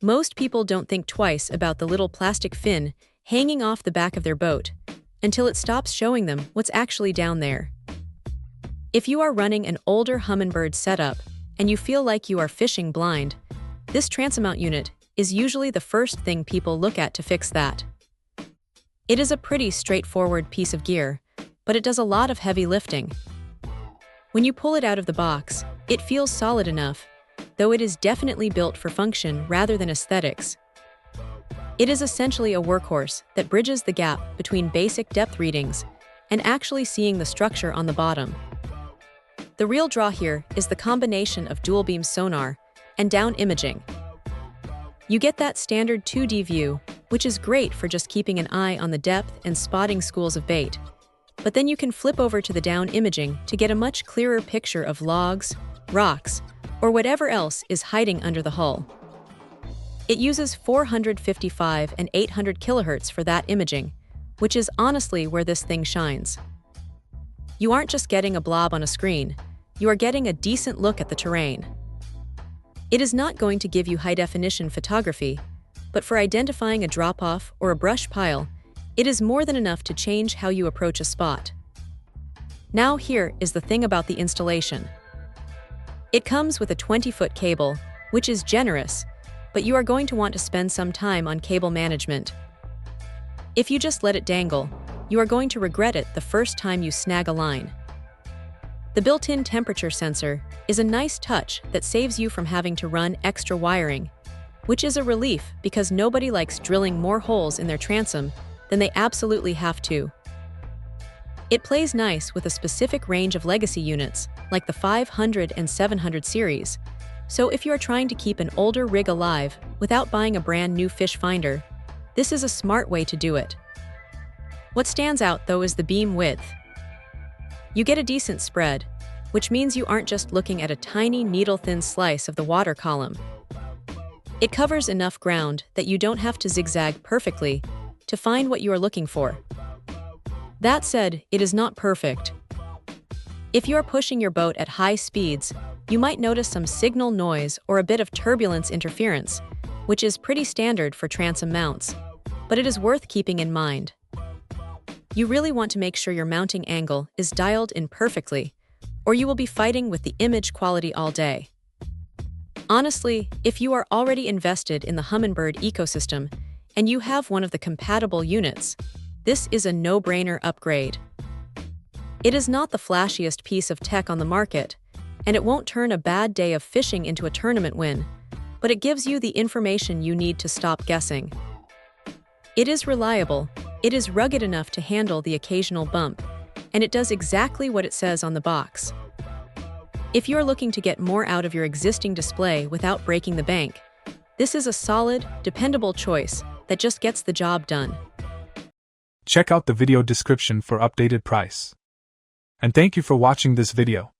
Most people don't think twice about the little plastic fin hanging off the back of their boat until it stops showing them what's actually down there. If you are running an older Humminbird setup and you feel like you are fishing blind, this transom mount unit is usually the first thing people look at to fix that. It is a pretty straightforward piece of gear, but it does a lot of heavy lifting. When you pull it out of the box, it feels solid enough, though it is definitely built for function rather than aesthetics. It is essentially a workhorse that bridges the gap between basic depth readings and actually seeing the structure on the bottom. The real draw here is the combination of dual-beam sonar and down imaging. You get that standard 2D view, which is great for just keeping an eye on the depth and spotting schools of bait. But then you can flip over to the down imaging to get a much clearer picture of logs, rocks, or whatever else is hiding under the hull. It uses 455 and 800 kHz for that imaging, which is honestly where this thing shines. You aren't just getting a blob on a screen, you are getting a decent look at the terrain. It is not going to give you high-definition photography, but for identifying a drop-off or a brush pile, it is more than enough to change how you approach a spot. Now here is the thing about the installation. It comes with a 20-foot cable, which is generous, but you are going to want to spend some time on cable management. If you just let it dangle, you are going to regret it the first time you snag a line. The built-in temperature sensor is a nice touch that saves you from having to run extra wiring, which is a relief because nobody likes drilling more holes in their transom than they absolutely have to. It plays nice with a specific range of legacy units, like the 500 and 700 series, so if you are trying to keep an older rig alive without buying a brand new fish finder, this is a smart way to do it. What stands out, though, is the beam width. You get a decent spread, which means you aren't just looking at a tiny needle-thin slice of the water column. It covers enough ground that you don't have to zigzag perfectly to find what you are looking for. That said, it is not perfect. If you are pushing your boat at high speeds, you might notice some signal noise or a bit of turbulence interference, which is pretty standard for transom mounts, but it is worth keeping in mind. You really want to make sure your mounting angle is dialed in perfectly, or you will be fighting with the image quality all day. Honestly, if you are already invested in the Humminbird ecosystem and you have one of the compatible units, this is a no-brainer upgrade. It is not the flashiest piece of tech on the market, and it won't turn a bad day of fishing into a tournament win, but it gives you the information you need to stop guessing. It is reliable, it is rugged enough to handle the occasional bump, and it does exactly what it says on the box. If you're looking to get more out of your existing display without breaking the bank, this is a solid, dependable choice that just gets the job done. Check out the video description for updated price. And thank you for watching this video.